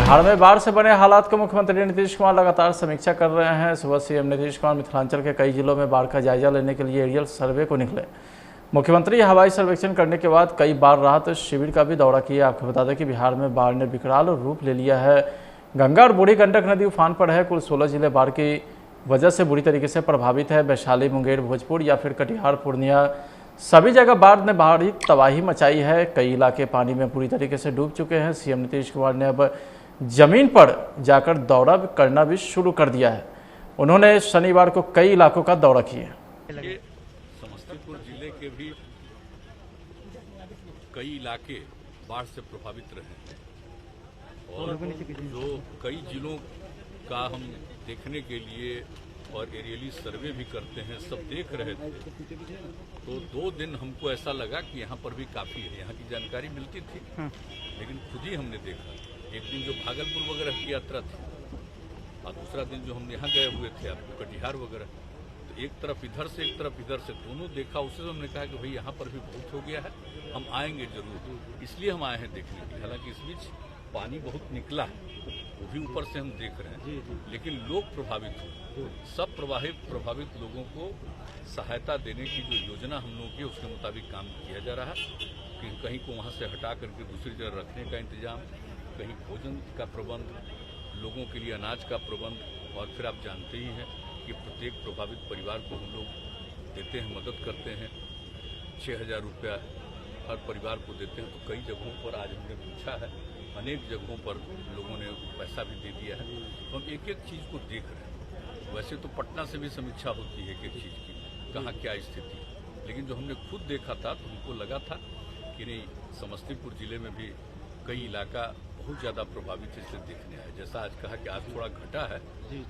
बिहार में बाढ़ से बने हालात को मुख्यमंत्री नीतीश कुमार लगातार समीक्षा कर रहे हैं। सुबह सीएम नीतीश कुमार मिथिलांचल के कई जिलों में बाढ़ का जायजा लेने के लिए एरियल सर्वे को निकले। मुख्यमंत्री हवाई सर्वेक्षण करने के बाद कई बार राहत शिविर का भी दौरा किया। आपको बता दें कि बिहार में बाढ़ ने विकराल रूप ले लिया है। गंगा और बूढ़ी गंडक नदी उफान पर है। कुल 16 जिले बाढ़ की वजह से बुरी तरीके से प्रभावित है। वैशाली, मुंगेर, भोजपुर या फिर कटिहार, पूर्णिया, सभी जगह बाढ़ ने भारी तबाही मचाई है। कई इलाके पानी में पूरी तरीके से डूब चुके हैं। सीएम नीतीश कुमार ने अब जमीन पर जाकर दौरा करना भी शुरू कर दिया है। उन्होंने शनिवार को कई इलाकों का दौरा किया। समस्तीपुर जिले के भी कई इलाके बाढ़ से प्रभावित रहे और जो कई जिलों का हम देखने के लिए और एरियली सर्वे भी करते हैं, सब देख रहे थे। तो 2 दिन हमको ऐसा लगा कि यहाँ पर भी काफी है। यहाँ की जानकारी मिलती थी, लेकिन खुद ही हमने देखा। एक दिन जो भागलपुर वगैरह की यात्रा थी और दूसरा दिन जो हम यहाँ गए हुए थे आपको कटिहार वगैरह, तो एक तरफ इधर से एक तरफ इधर से दोनों देखा। उससे हमने कहा कि भाई यहाँ पर भी बहुत हो गया है, हम आएंगे जरूर। इसलिए हम आए हैं देखने के लिए। हालांकि इस बीच पानी बहुत निकला है, वो भी ऊपर से हम देख रहे हैं, लेकिन लोग प्रभावित हो। सब प्रभावित लोगों को सहायता देने की जो योजना हम लोगों की उसके मुताबिक काम किया जा रहा है। कि कहीं को वहाँ से हटा करके दूसरी जगह रखने का इंतजाम, कहीं भोजन का प्रबंध, लोगों के लिए अनाज का प्रबंध, और फिर आप जानते ही हैं कि प्रत्येक प्रभावित परिवार को हम लोग देते हैं, मदद करते हैं। 6,000 रुपया हर परिवार को देते हैं। तो कई जगहों पर आज हमने पूछा है, अनेक जगहों पर लोगों ने पैसा भी दे दिया है। तो हम एक एक चीज़ को देख रहे हैं। वैसे तो पटना से भी समीक्षा होती है एक एक चीज़ की, कहाँ क्या स्थिति है, लेकिन जो हमने खुद देखा था तो हमको लगा था कि नहीं, समस्तीपुर जिले में भी कई इलाका बहुत ज़्यादा प्रभावित है। इसलिए देखने आए। जैसा आज कहा कि आज थोड़ा घटा है,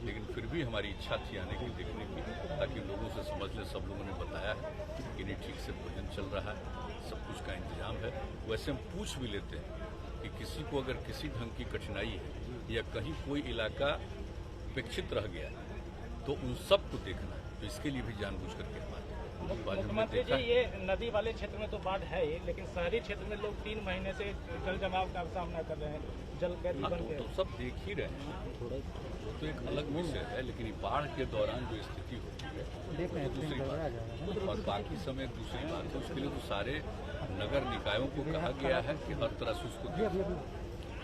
लेकिन फिर भी हमारी इच्छा थी आने की, देखने की, ताकि लोगों से समझ ले। सब लोगों ने बताया है कि नहीं, ठीक से भोजन चल रहा है, सब कुछ का इंतजाम है। वैसे हम पूछ भी लेते हैं कि किसी को अगर किसी ढंग की कठिनाई है या कहीं कोई इलाका उपेक्षित रह गया तो उन सबको देखना है। तो इसके लिए भी जानबूझ करके मुख्यमंत्री जी, ये नदी वाले क्षेत्र में तो बाढ़ है ही, लेकिन शहरी क्षेत्र में लोग 3 महीने से जल जमाव का सामना कर रहे हैं। जल कैदी बन गए। तो सब देख ही रहे हैं, वो तो एक अलग विषय है। लेकिन बाढ़ के दौरान जो स्थिति होती है वो दूसरी बात है, और बाकी समय दूसरी बात है। उसके लिए तो सारे नगर निकायों को कहा गया है कि हर तरह से उसको देखें।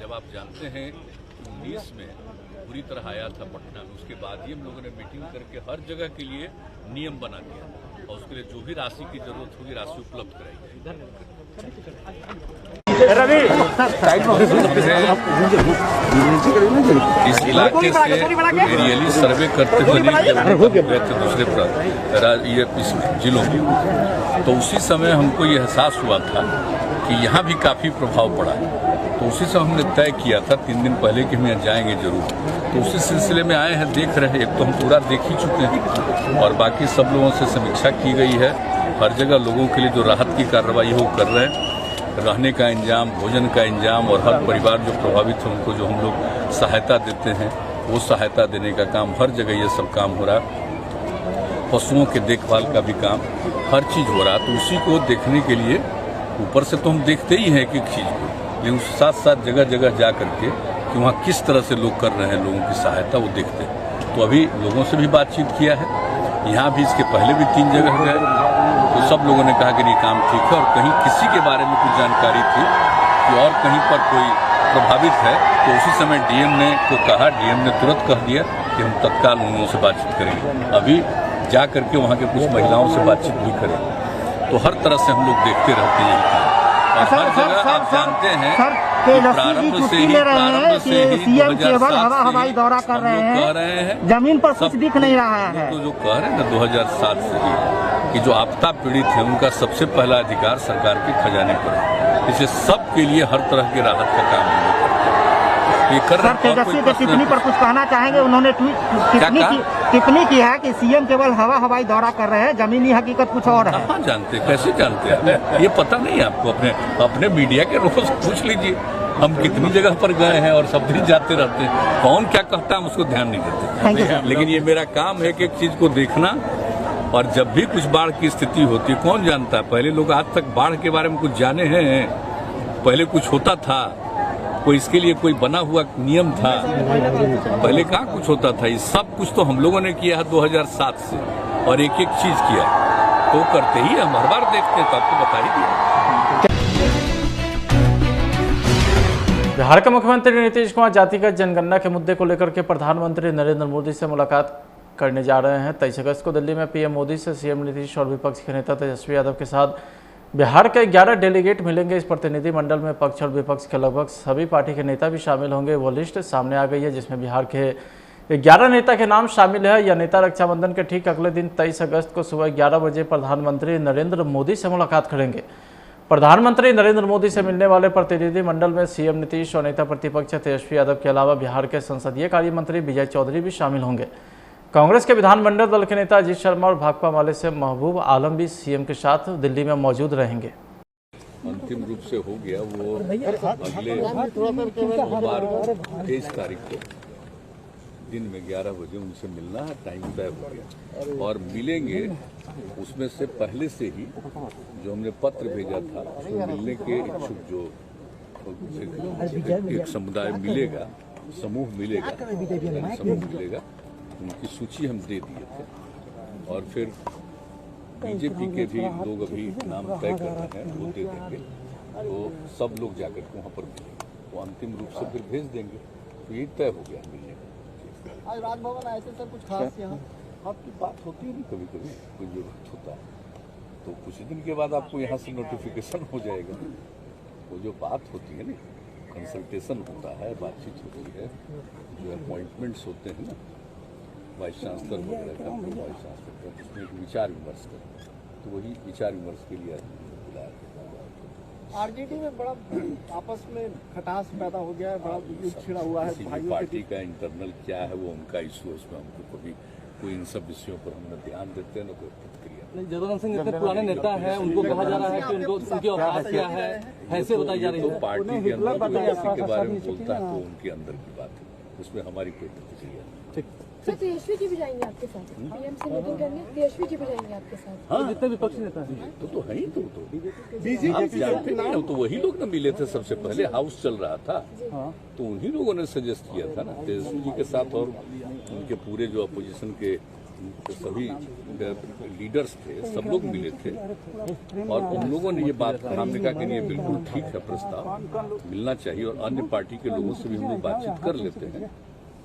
जब आप जानते हैं 19 में बुरी तरह आया था पटना में, उसके बाद ही हम लोगों ने मीटिंग करके हर जगह के लिए नियम बना दिया और उसके लिए जो भी राशि की जरूरत होगी राशि उपलब्ध कराई जाएगी। इस इलाके से एरियली सर्वे करते हुए गए थे दूसरे ये जिलों में, तो उसी समय हमको ये एहसास हुआ था कि यहाँ भी काफी प्रभाव पड़ा है। तो उसी से हमने तय किया था 3 दिन पहले कि हम यहाँ जाएंगे जरूर। तो उसी सिलसिले में आए हैं, देख रहे हैं। एक तो हम पूरा देख ही चुके हैं और बाकी सब लोगों से समीक्षा की गई है। हर जगह लोगों के लिए जो राहत की कार्रवाई है वो कर रहे हैं। रहने का इंतजाम, भोजन का इंतजाम, और हर परिवार जो प्रभावित है उनको जो हम लोग सहायता देते हैं वो सहायता देने का काम, हर जगह ये सब काम हो रहा है। पशुओं के देखभाल का भी काम, हर चीज़ हो रहा है। तो उसी को देखने के लिए ऊपर से तो हम देखते ही हैं एक एक चीज़ को, लेकिन उसके साथ साथ जगह जगह जा करके कि वहाँ किस तरह से लोग कर रहे हैं लोगों की सहायता, वो देखते हैं। तो अभी लोगों से भी बातचीत किया है। यहाँ भी इसके पहले भी 3 जगह गए, तो सब लोगों ने कहा कि नहीं, काम ठीक है। और कहीं किसी के बारे में कुछ जानकारी थी कि और कहीं पर कोई प्रभावित है, तो उसी समय डीएम ने को कहा, डीएम ने तुरंत कह दिया कि हम तत्काल उन लोगों से बातचीत करेंगे। अभी जा करके वहाँ के कुछ महिलाओं से बातचीत भी करेंगे। तो हर तरह से हम लोग देखते रहते हैं। और हर जगह आप जानते हैं प्रारंभ से ही सीएम केवल हवाई दौरा कर रहे हैं, जमीन पर कुछ दिख नहीं रहा है। तो जो कह रहे हैं ना 2007 से ही कि जो आपदा पीड़ित है उनका सबसे पहला अधिकार सरकार के खजाने पर है। इसे सबके लिए हर तरह की राहत का काम ये कर रहे हैं। तेजस्वी के टिप्पणी पर कुछ कहना चाहेंगे? उन्होंने टिप्पणी की है कि सीएम केवल हवाई दौरा कर रहे हैं, जमीनी हकीकत कुछ और है। कहाँ जानते, कैसे जानते हैं? ये पता नहीं आपको? अपने मीडिया के रोज पूछ लीजिए, हम कितनी जगह पर गए हैं और सब दिन जाते रहते हैं। कौन क्या कहता है हम उसको ध्यान नहीं देते। लेकिन ये मेरा काम है कि एक चीज को देखना, और जब भी कुछ बाढ़ की स्थिति होती है, कौन जानता है? पहले लोग आज तक बाढ़ के बारे में कुछ जाने हैं? पहले कुछ होता था कोई इसके लिए कोई बना हुआ नियम था? पहले कहाँ कुछ होता था? ये सब कुछ तो हम लोगों ने किया है 2007 से, और एक एक चीज किया तो करते ही हम हर बार देखते हैं, तो आपको बता ही दिया। बिहार के मुख्यमंत्री नीतीश कुमार जातिगत जनगणना के मुद्दे को लेकर के प्रधानमंत्री नरेंद्र मोदी से मुलाकात करने जा रहे हैं। 23 अगस्त को दिल्ली में पीएम मोदी से सीएम नीतीश और विपक्ष के नेता तेजस्वी यादव के साथ बिहार के 11 डेलीगेट मिलेंगे। इस प्रतिनिधिमंडल में पक्ष और विपक्ष के लगभग सभी पार्टी के नेता भी शामिल होंगे। वो लिस्ट सामने आ गई है जिसमें बिहार के 11 नेता के नाम शामिल है। यह नेता रक्षाबंधन के ठीक अगले दिन 23 अगस्त को सुबह 11 बजे प्रधानमंत्री नरेंद्र मोदी से मुलाकात करेंगे। प्रधानमंत्री नरेंद्र मोदी से मिलने वाले प्रतिनिधिमंडल में सीएम नीतीश और नेता प्रतिपक्ष तेजस्वी यादव के अलावा बिहार के संसदीय कार्य मंत्री विजय चौधरी भी शामिल होंगे। कांग्रेस के विधानमंडल दल के नेता अजीत शर्मा और भाकपा माले से महबूब आलम भी सीएम के साथ दिल्ली में मौजूद रहेंगे। अंतिम रूप से हो गया वो अगले सोमवार 23 तारीख को दिन में 11 बजे उनसे मिलना है, टाइम तय हो गया और मिलेंगे। उसमें से पहले से ही जो हमने पत्र भेजा था उसमें मिलने के इच्छुक जो एक समुदाय मिलेगा, समूह मिलेगा, उनकी सूची हम दे दिए थे। और फिर बीजेपी के भी लोग अभी नाम तय कर रहे हैं, वो दे देंगे, तो सब लोग जाकर के वहाँ पर मिलेंगे, वो अंतिम रूप से फिर भेज देंगे। तो ये तय हो गया मिलने का। आज राजभवन आए थे सर, कुछ खास यहाँ आपकी बात होती है नहीं, कभी कभी कोई जरूरत होता है तो कुछ दिन के बाद आपको यहाँ से नोटिफिकेशन हो जाएगा। वो जो बात होती है ना, कंसल्टेशन होता है, बातचीत होती है, जो अपॉइंटमेंट्स होते हैं ना वाइस चांसलर वगैरह का, वाइस चांसलर का, उसमें एक विचार विमर्श करें, तो वही विचार विमर्श के लिए बुलाया गया। आरजेडी में बड़ा आपस में खटास पैदा हो गया है, बड़ा युद्ध छिड़ा हुआ है। किसी भी पार्टी का इंटरनल क्या है वो उनका इशू है, उसमें हमको कभी कोई इन सब विषयों पर हम न ध्यान देते हैं न कोई प्रतिक्रिया। जदुराम सिंह इतने पुराने नेता है, उनको कहा जा रहा है कि उनकी औकात क्या है, ऐसे बताई जा रही है। तो पार्टी के अंदर किसी के बारे में बोलता है तो उनके अंदर की बात है, उसमें हमारी कोई प्रतिक्रिया नहीं। सर तेजस्वी जी भी जाएंगे आपके साथ, पीएम से मीटिंग करने तेजस्वी जी भी जाएंगे आपके साथ? हाँ, जितने विपक्षी नेता हैं तो है ही। तो आप जानते नहीं हो, तो वही लोग ना मिले थे सबसे पहले, हाउस चल रहा था तो उन्हीं लोगों ने सजेस्ट किया था ना तेजस्वी जी के साथ, और उनके पूरे जो अपोजिशन के सभी लीडर्स थे, सब लोग मिले थे और उन लोगों ने ये बात कहा। हमने कहा कि नहीं बिल्कुल ठीक है, प्रस्ताव मिलना चाहिए और अन्य पार्टी के लोगों से भी हम लोग बातचीत कर लेते हैं,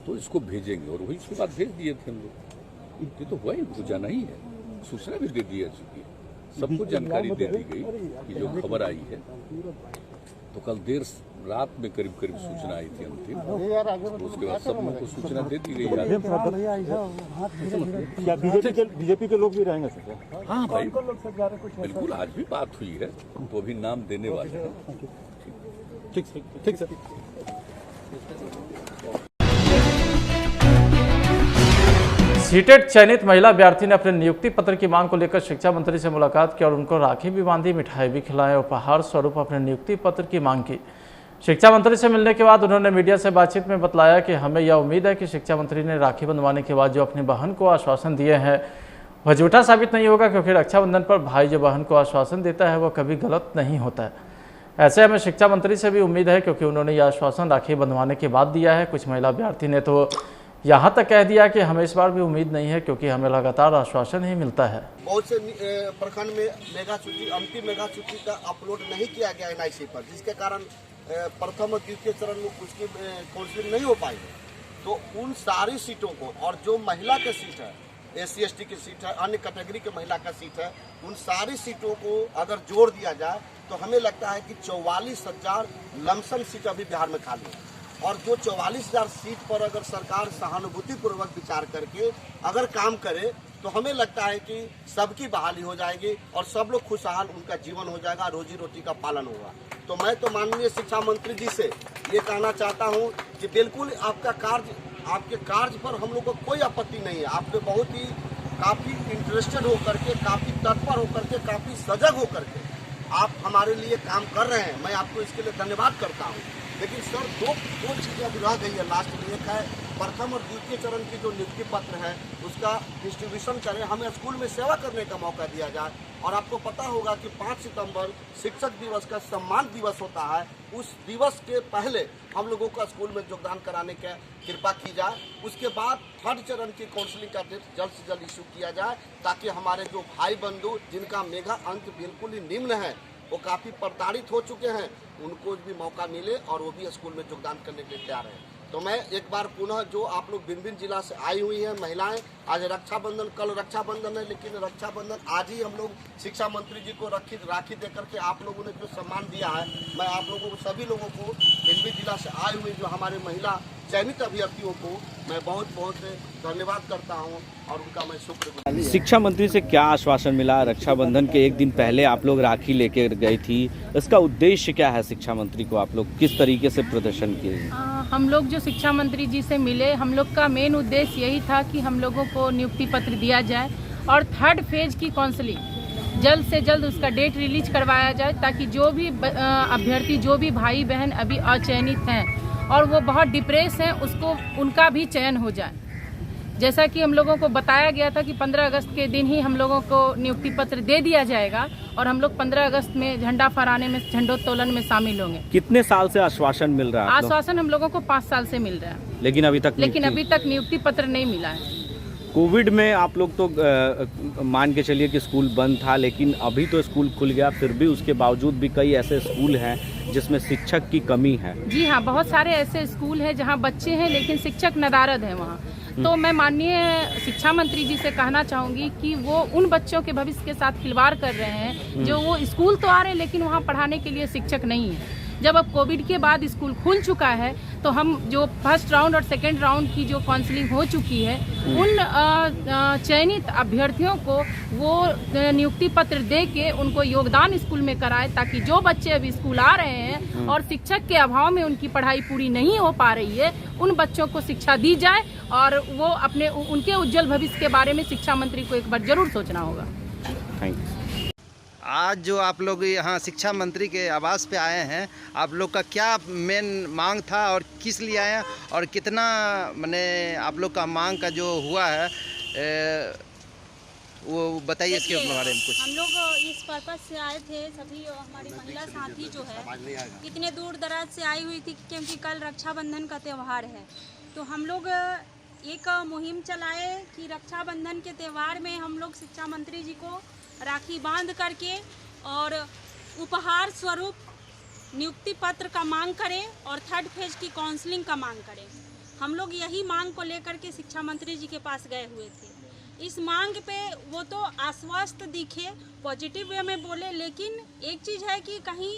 तो इसको भेजेंगे। और वही उसके बाद भेज दिए थे हम लोग। ये तो हुआ ही, उनको जाना ही है, सूचना भी दे दी चुकी है, सबको जानकारी दे दी गई कि जो खबर आई है। तो कल देर रात में करीब सूचना आई थी अंतिम, तो उसके बाद सब लोगों को सूचना दे दी गई। बीजेपी के लोग भी रहेंगे सर? हाँ भाई बिल्कुल, आज भी बात हुई है, तो अभी नाम देने वाले हैं। ठीक सर। सीटेट चयनित महिला अभ्यर्थी ने अपने नियुक्ति पत्र की मांग को लेकर शिक्षा मंत्री से मुलाकात की और उनको राखी भी बांधी, मिठाई भी खिलाई, उपहार स्वरूप अपने नियुक्ति पत्र की मांग की। शिक्षा मंत्री से मिलने के बाद उन्होंने मीडिया से बातचीत में बताया कि हमें यह उम्मीद है कि शिक्षा मंत्री ने राखी बंधवाने के बाद जो अपनी बहन को आश्वासन दिए हैं वह झूठा साबित नहीं होगा, क्योंकि रक्षाबंधन पर भाई जो बहन को आश्वासन देता है वह कभी गलत नहीं होता है। ऐसे हमें शिक्षा मंत्री से भी उम्मीद है, क्योंकि उन्होंने यह आश्वासन राखी बंधवाने के बाद दिया है। कुछ महिला अभ्यर्थी ने तो यहाँ तक कह दिया कि हमें इस बार भी उम्मीद नहीं है, क्योंकि हमें लगातार आश्वासन ही मिलता है। बहुत से प्रखंड में मेगा सूची, अंतिम मेगा सूची का अपलोड नहीं किया गया NIC पर, जिसके कारण प्रथम और द्वितीय चरण में उसकी काउंसलिंग नहीं हो पाई। तो उन सारी सीटों को, और जो महिला की सीट है, SC ST की सीट है, अन्य कैटेगरी के महिला का सीट है, उन सारी सीटों को अगर जोड़ दिया जाए तो हमें लगता है कि 44,000 लमसम सीट अभी बिहार में खाली है। और जो 44,000 सीट पर अगर सरकार सहानुभूतिपूर्वक विचार करके अगर काम करे तो हमें लगता है कि सबकी बहाली हो जाएगी और सब लोग खुशहाल, उनका जीवन हो जाएगा, रोजी रोटी का पालन होगा। तो मैं तो माननीय शिक्षा मंत्री जी से ये कहना चाहता हूँ कि बिल्कुल आपके कार्य पर हम लोग को कोई आपत्ति नहीं है। आपने बहुत ही काफ़ी इंटरेस्टेड होकर के, काफ़ी तत्पर होकर के, काफ़ी सजग होकर के आप हमारे लिए काम कर रहे हैं। मैं आपको इसके लिए धन्यवाद करता हूँ। लेकिन सर दो चीज़ें अभी रह गई है लास्ट में। एक है प्रथम और द्वितीय चरण की जो नियुक्ति पत्र है उसका डिस्ट्रीब्यूशन करें, हमें स्कूल में सेवा करने का मौका दिया जाए। और आपको पता होगा कि 5 सितंबर शिक्षक दिवस का सम्मान दिवस होता है, उस दिवस के पहले हम लोगों को स्कूल में योगदान कराने की कृपा की जाए। उसके बाद 3rd चरण की काउंसलिंग का डेट जल्द से जल्द इशू किया जाए, ताकि हमारे जो भाई बंधु जिनका मेगा अंक बिल्कुल ही निम्न है, वो काफ़ी प्रताड़ित हो चुके हैं, उनको भी मौका मिले और वो भी स्कूल में योगदान करने के लिए तैयार है। तो मैं एक बार पुनः जो आप लोग भिन्न जिला से आई हुई हैं महिलाएं, आज रक्षाबंधन, कल रक्षाबंधन है, लेकिन रक्षाबंधन आज ही हम लोग शिक्षा मंत्री जी को राखी देकर के आप लोगों ने जो सम्मान दिया है, मैं आप लोगों को सभी लोगों को भिन्न जिला से आई हुई जो हमारे महिला चयनित अभ्यर्थियों को मैं बहुत बहुत धन्यवाद करता हूं और उनका मैं शुक्र। शिक्षा मंत्री से क्या आश्वासन मिला? रक्षाबंधन के एक दिन पहले आप लोग राखी लेके गई थी, इसका उद्देश्य क्या है? शिक्षा मंत्री को आप लोग किस तरीके से प्रदर्शन किए? हम लोग जो शिक्षा मंत्री जी से मिले, हम लोग का मेन उद्देश्य यही था कि हम लोगों को नियुक्ति पत्र दिया जाए और 3rd फेज की काउंसलिंग जल्द से जल्द उसका डेट रिलीज करवाया जाए, ताकि जो भी अभ्यर्थी, जो भी भाई बहन अभी अचयनित हैं और वो बहुत डिप्रेस हैं, उसको उनका भी चयन हो जाए। जैसा कि हम लोगों को बताया गया था कि 15 अगस्त के दिन ही हम लोगों को नियुक्ति पत्र दे दिया जाएगा और हम लोग 15 अगस्त में झंडा फहराने में, झंडोत्तोलन में शामिल होंगे। कितने साल से आश्वासन मिल रहा है? आश्वासन हम लोगों को 5 साल से मिल रहा है, लेकिन अभी तक नियुक्ति पत्र नहीं मिला है। कोविड में आप लोग तो मान के चलिए कि स्कूल बंद था, लेकिन अभी तो स्कूल खुल गया, फिर भी उसके बावजूद भी कई ऐसे स्कूल हैं जिसमें शिक्षक की कमी है। जी हाँ, बहुत सारे ऐसे स्कूल हैं जहाँ बच्चे हैं लेकिन शिक्षक नदारद है वहाँ। तो मैं माननीय शिक्षा मंत्री जी से कहना चाहूँगी कि वो उन बच्चों के भविष्य के साथ खिलवाड़ कर रहे हैं जो वो स्कूल तो आ रहे हैं लेकिन वहाँ पढ़ाने के लिए शिक्षक नहीं है। जब अब कोविड के बाद स्कूल खुल चुका है तो हम जो 1st राउंड और 2nd राउंड की जो काउंसलिंग हो चुकी है, उन चयनित अभ्यर्थियों को वो नियुक्ति पत्र दे के उनको योगदान स्कूल में कराए, ताकि जो बच्चे अभी स्कूल आ रहे हैं और शिक्षक के अभाव में उनकी पढ़ाई पूरी नहीं हो पा रही है, उन बच्चों को शिक्षा दी जाए और वो उनके उज्जवल भविष्य के बारे में शिक्षा मंत्री को एक बार जरूर सोचना होगा। Thank you. आज जो आप लोग यहाँ शिक्षा मंत्री के आवास पे आए हैं, आप लोग का क्या मेन मांग था और किस लिए आए हैं और कितना मैंने आप लोग का मांग का जो हुआ है वो बताइए इसके बारे में कुछ। हम लोग इस पर्पज से आए थे, सभी हमारी महिला साथी जो है इतने दूर दराज से आई हुई थी क्योंकि कल रक्षाबंधन का त्यौहार है। तो हम लोग एक मुहिम चलाए कि रक्षाबंधन के त्यौहार में हम लोग शिक्षा मंत्री जी को राखी बांध करके और उपहार स्वरूप नियुक्ति पत्र का मांग करें और 3rd फेज की काउंसलिंग का मांग करें। हम लोग यही मांग को लेकर के शिक्षा मंत्री जी के पास गए हुए थे। इस मांग पे वो तो आश्वस्त दिखे, पॉजिटिव वे में बोले, लेकिन एक चीज़ है कि कहीं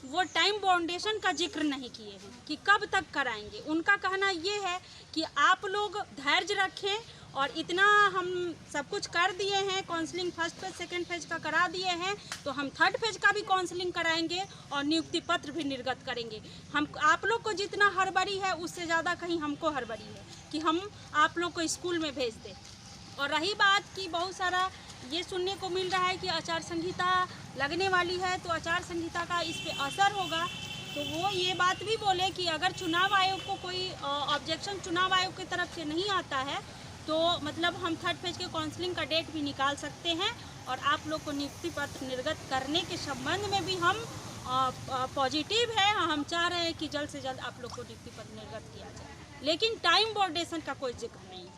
वो टाइम बाउंडेशन का जिक्र नहीं किए हैं कि कब तक कराएंगे। उनका कहना ये है कि आप लोग धैर्य रखें और इतना हम सब कुछ कर दिए हैं, counselling 1st phase 2nd phase का करा दिए हैं, तो हम 3rd फेज का भी काउंसलिंग कराएंगे और नियुक्ति पत्र भी निर्गत करेंगे। हम आप लोग को जितना हड़बड़ी है उससे ज़्यादा कहीं हमको हड़बड़ी है कि हम आप लोग को स्कूल में भेज दें। और रही बात कि बहुत सारा ये सुनने को मिल रहा है कि आचार संहिता लगने वाली है, तो आचार संहिता का इस पे असर होगा, तो वो ये बात भी बोले कि अगर चुनाव आयोग को कोई ऑब्जेक्शन चुनाव आयोग की तरफ से नहीं आता है तो मतलब हम 3rd फेज के काउंसलिंग का डेट भी निकाल सकते हैं और आप लोग को नियुक्ति पत्र निर्गत करने के संबंध में भी हम पॉजिटिव है। हम चाह रहे हैं कि जल्द से जल्द आप लोग को नियुक्ति पत्र निर्गत किया जाए, लेकिन टाइम बाउंडेशन का कोई जिक्र नहीं है।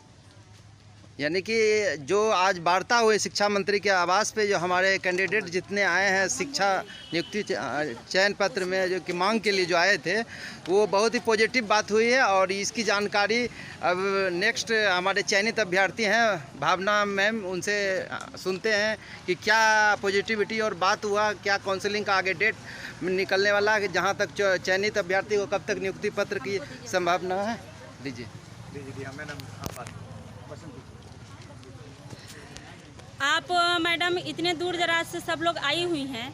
यानी कि जो आज वार्ता हुई शिक्षा मंत्री के आवास पे, जो हमारे कैंडिडेट जितने आए हैं शिक्षा नियुक्ति चयन पत्र में जो कि मांग के लिए जो आए थे, वो बहुत ही पॉजिटिव बात हुई है। और इसकी जानकारी अब नेक्स्ट हमारे चयनित अभ्यर्थी हैं भावना मैम, उनसे सुनते हैं कि क्या पॉजिटिविटी और बात हुआ, क्या काउंसलिंग का आगे डेट निकलने वाला है, जहाँ तक चयनित अभ्यर्थी को कब तक नियुक्ति पत्र की संभावना है। दीजिए आप मैडम इतने दूर दराज से सब लोग आई हुई हैं,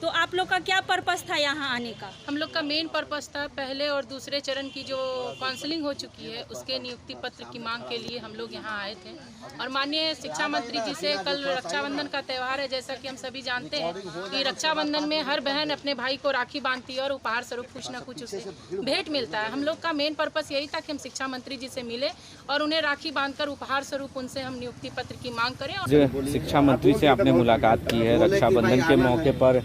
तो आप लोग का क्या पर्पस था यहाँ आने का? हम लोग का मेन पर्पस था, पहले और दूसरे चरण की जो काउंसलिंग हो चुकी है उसके नियुक्ति पत्र की मांग के लिए हम लोग यहाँ आए थे। और माननीय शिक्षा मंत्री जी से कल रक्षाबंधन का त्यौहार है, जैसा कि हम सभी जानते हैं कि रक्षाबंधन में हर बहन अपने भाई को राखी बांधती है और उपहार स्वरूप कुछ न कुछ उसे भेंट मिलता है। हम लोग का मेन पर्पस यही था कि हम शिक्षा मंत्री जी से मिले और उन्हें राखी बांधकर उपहार स्वरूप उनसे हम नियुक्ति पत्र की मांग करें। और शिक्षा मंत्री से आपने मुलाकात की है रक्षाबंधन के मौके पर,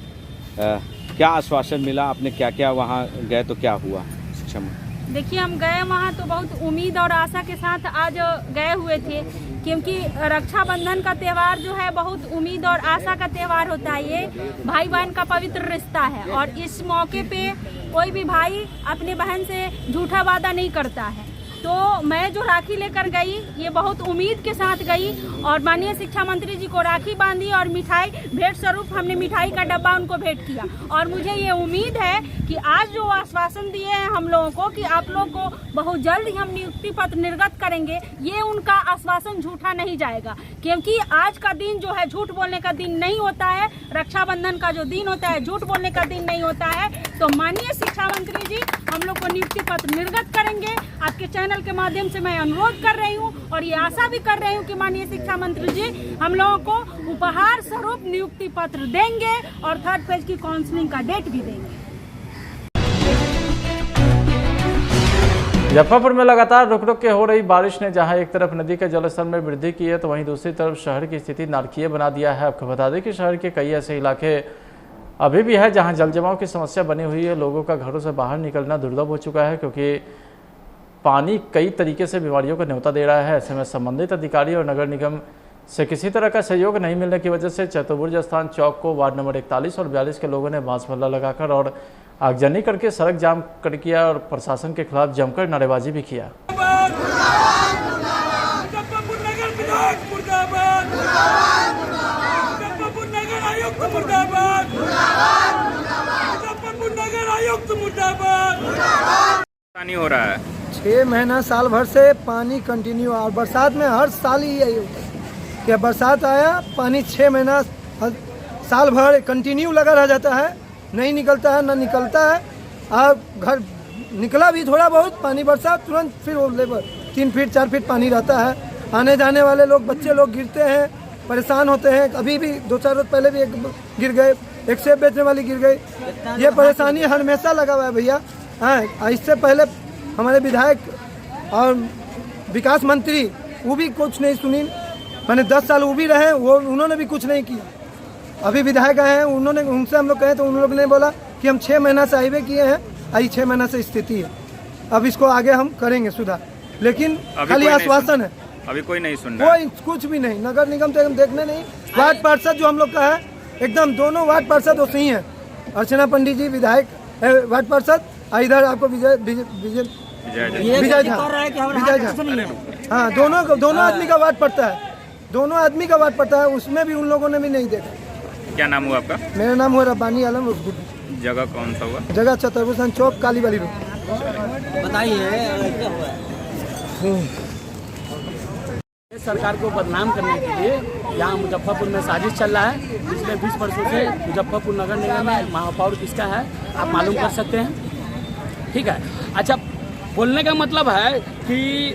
क्या आश्वासन मिला? आपने क्या क्या वहाँ गए तो क्या हुआ शिक्षा में? देखिए, हम गए वहाँ तो बहुत उम्मीद और आशा के साथ आज गए हुए थे, क्योंकि रक्षाबंधन का त्यौहार जो है बहुत उम्मीद और आशा का त्यौहार होता है। ये भाई बहन का पवित्र रिश्ता है और इस मौके पे कोई भी भाई अपने बहन से झूठा वादा नहीं करता है। तो मैं जो राखी लेकर गई ये बहुत उम्मीद के साथ गई और माननीय शिक्षा मंत्री जी को राखी बांधी और मिठाई भेंट स्वरूप हमने मिठाई का डब्बा उनको भेंट किया। और मुझे ये उम्मीद है कि आज जो आश्वासन दिए हैं हम लोगों को कि आप लोग को बहुत जल्द ही हम नियुक्ति पत्र निर्गत करेंगे, ये उनका आश्वासन झूठा नहीं जाएगा। क्योंकि आज का दिन जो है झूठ बोलने का दिन नहीं होता है, रक्षाबंधन का जो दिन होता है झूठ बोलने का दिन नहीं होता है। तो माननीय शिक्षा मंत्री जी हम लोग को नियुक्ति पत्र निर्गत करेंगे। आपके चैनल के माध्यम से मैं अनुरोध कर रही हूँ और ये आशा भी कर रही हूँ कि माननीय शिक्षा मंत्री जी हम लोगों को उपहार स्वरूप नियुक्ति पत्र देंगे और 3rd फेज की काउंसलिंग का डेट भी देंगे। मुजफ्फरपुर में लगातार रुक रुक के हो रही बारिश ने जहां एक तरफ नदी के जलस्तर में वृद्धि की है तो वहीं दूसरी तरफ शहर की स्थिति नारकीय बना दिया है। आपको बता दें कि शहर के कई ऐसे इलाके अभी भी है जहां जल जमाव की समस्या बनी हुई है। लोगों का घरों से बाहर निकलना दुर्लभ हो चुका है क्योंकि पानी कई तरीके से बीमारियों को न्योता दे रहा है। ऐसे में संबंधित अधिकारी और नगर निगम से किसी तरह का सहयोग नहीं मिलने की वजह से चतुर्भुज स्थान चौक को वार्ड नंबर 41 और 42 के लोगों ने बांस भल्ला लगाकर और आगजनी करके सड़क जाम कर किया और प्रशासन के खिलाफ जमकर नारेबाजी भी किया। पानी हो रहा है 6 महीना साल भर से पानी कंटिन्यू, और बरसात में हर साल ही यही होता है कि बरसात आया पानी 6 महीना साल भर कंटिन्यू लगा रह जाता है, नहीं निकलता है, ना निकलता है। अब घर निकला भी थोड़ा बहुत पानी बरसात तुरंत फिर वो लेबर 3 फीट 4 फीट पानी रहता है। आने जाने वाले लोग बच्चे लोग गिरते हैं, परेशान होते हैं। अभी भी 2-4 रोज पहले भी एक गिर गए, एक सेब बेचने वाली गिर गई। ये परेशानी हमेशा लगा हुआ है भैया। हाँ, इससे पहले हमारे विधायक और विकास मंत्री वो भी कुछ नहीं सुनी, मैंने 10 साल वो भी रहे, वो उन्होंने भी कुछ नहीं किया। अभी विधायक आए हैं, उन्होंने उनसे हम लोग कहे तो उन लोग ने बोला कि हम 6 महीना से हाईवे किए हैं, आई 6 महीना से स्थिति है, अब इसको आगे हम करेंगे सुधार, लेकिन खाली आश्वासन है, अभी कोई नहीं सुन रहा, कोई कुछ भी नहीं। नगर निगम तो एकदम देखने नहीं। वार्ड पार्षद जो हम लोग का है एकदम दोनों वार्ड पार्षद वैसे ही है, अर्चना पंडित जी विधायक वार्ड पार्षद, इधर आपको विजय झा। हाँ, दोनों आदमी का वार्ड पड़ता है, दोनों आदमी का वार्ड पड़ता है, उसमें भी उन लोगों ने भी नहीं देखा। क्या नाम हुआ आपका? मेरा नाम हुआ रब्बानी आलम। जगह कौन सा हुआ? जगह चतुर्भुज चौक काली वाली रोड। बताइए सरकार को बदनाम करने के लिए यहाँ मुजफ्फरपुर में साजिश चल रहा है। पिछले 20 वर्षों से मुजफ्फरपुर नगर निगम में महापौर किसका है आप मालूम कर सकते हैं, ठीक है। अच्छा, बोलने का मतलब है कि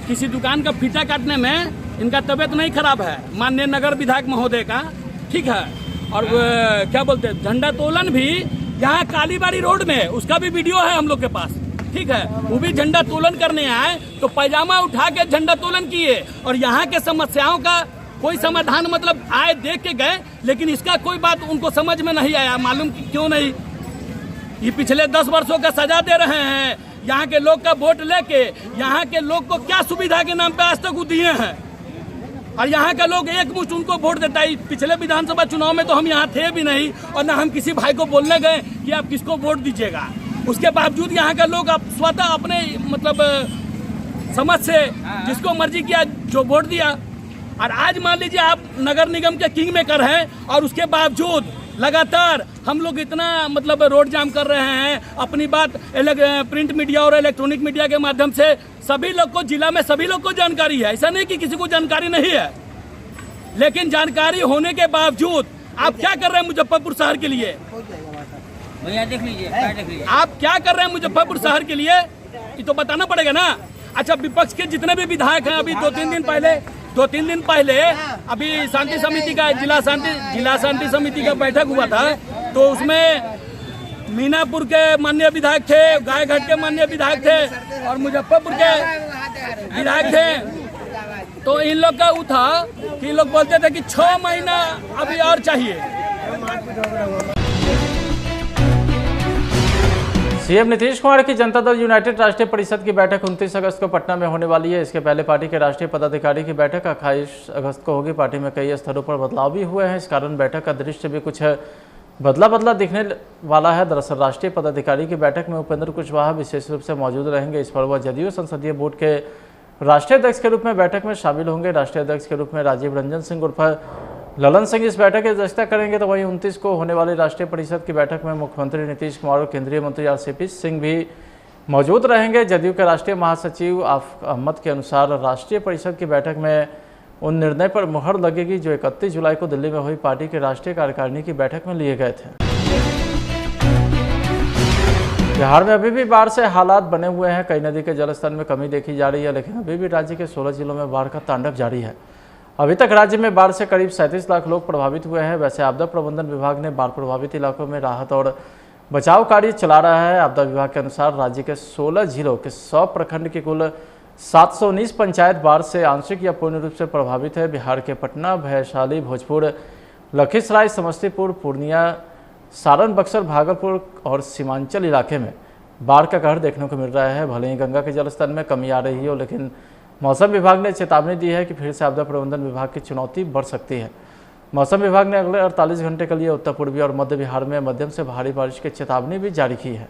किसी दुकान का फीता काटने में इनका तबीयत नहीं खराब है, माननीय नगर विधायक महोदय का, ठीक है। और क्या बोलते हैं, झंडा तोलन भी यहाँ कालीबाड़ी रोड में, उसका भी वीडियो है हम लोग के पास, ठीक है। वो भी झंडा तोलन करने आए तो पैजामा उठा के झंडा तोलन किए और यहाँ के समस्याओं का कोई समाधान मतलब आए देख के गए, लेकिन इसका कोई बात उनको समझ में नहीं आया। मालूम क्यों नहीं? ये पिछले 10 वर्षों का सजा दे रहे हैं, यहाँ के लोग का वोट लेके यहाँ के लोग को क्या सुविधा के नाम पे आज तक दिए हैं, और यहाँ का लोग एक मुश्त उनको वोट देता है। पिछले विधानसभा चुनाव में तो हम यहाँ थे भी नहीं और न हम किसी भाई को बोलने गए कि आप किसको वोट दीजिएगा। उसके बावजूद यहाँ का लोग अब स्वतः अपने मतलब समझ से जिसको मर्जी किया जो वोट दिया। और आज मान लीजिए आप नगर निगम के किंग मेकर हैं और उसके बावजूद लगातार हम लोग इतना मतलब रोड जाम कर रहे हैं। अपनी बात प्रिंट मीडिया और इलेक्ट्रॉनिक मीडिया के माध्यम से सभी लोग को, जिला में सभी लोग को जानकारी है, ऐसा नहीं कि किसी को जानकारी नहीं है, लेकिन जानकारी होने के बावजूद आप क्या कर रहे हैं मुजफ्फरपुर शहर के लिए? भैया देख लीजिए, आप क्या कर रहे हैं मुजफ्फरपुर शहर के लिए, ये तो बताना पड़ेगा ना। अच्छा, विपक्ष के जितने भी विधायक हैं, अभी 2-3 दिन पहले अभी शांति समिति का जिला शांति समिति का बैठक हुआ था, तो उसमें मीनापुर के माननीय विधायक थे, गायघाट के माननीय विधायक थे और मुजफ्फरपुर के विधायक थे। तो इन लोग का वो था कि लोग बोलते थे कि 6 महीना अभी और चाहिए। सीएम नीतीश कुमार की जनता दल यूनाइटेड राष्ट्रीय परिषद की बैठक 29 अगस्त को पटना में होने वाली है। इसके पहले पार्टी के राष्ट्रीय पदाधिकारी की बैठक 28 अगस्त को होगी। पार्टी में कई स्तरों पर बदलाव भी हुए हैं, इस कारण बैठक का दृश्य भी कुछ बदला दिखने वाला है। दरअसल राष्ट्रीय पदाधिकारी की बैठक में उपेंद्र कुशवाहा विशेष रूप से मौजूद रहेंगे। इस पर वह जदयू संसदीय बोर्ड के राष्ट्रीय अध्यक्ष के रूप में बैठक में शामिल होंगे। राष्ट्रीय अध्यक्ष के रूप में राजीव रंजन सिंह उर्फ ललन सिंह इस बैठक की अध्यक्षता करेंगे। तो वहीं 29 को होने वाली राष्ट्रीय परिषद की बैठक में मुख्यमंत्री नीतीश कुमार और केंद्रीय मंत्री आरसीपी सिंह भी मौजूद रहेंगे। जदयू के राष्ट्रीय महासचिव आफक अहमद के अनुसार राष्ट्रीय परिषद की बैठक में उन निर्णय पर मुहर लगेगी जो 31 जुलाई को दिल्ली में हुई पार्टी के राष्ट्रीय कार्यकारिणी की बैठक में लिए गए थे। बिहार में अभी भी बाढ़ से हालात बने हुए हैं। कई नदी के जलस्तर में कमी देखी जा रही है, लेकिन अभी भी राज्य के 16 जिलों में बाढ़ का तांडव जारी है। अभी तक राज्य में बाढ़ से करीब 37 लाख लोग प्रभावित हुए हैं। वैसे आपदा प्रबंधन विभाग ने बाढ़ प्रभावित इलाकों में राहत और बचाव कार्य चला रहा है। आपदा विभाग के अनुसार राज्य के 16 जिलों के 100 प्रखंड की कुल 719 पंचायत बाढ़ से आंशिक या पूर्ण रूप से प्रभावित है। बिहार के पटना, वैशाली, भोजपुर, लखीसराय, समस्तीपुर, पूर्णिया, सारण, बक्सर, भागलपुर और सीमांचल इलाके में बाढ़ का कहर देखने को मिल रहा है। भले ही गंगा के जलस्तर में कमी आ रही हो, लेकिन मौसम विभाग ने चेतावनी दी है कि फिर से आपदा प्रबंधन विभाग की चुनौती बढ़ सकती है। मौसम विभाग ने अगले 48 घंटे के लिए उत्तर पूर्वी और मध्य बिहार में मध्यम से भारी बारिश की चेतावनी भी जारी की है।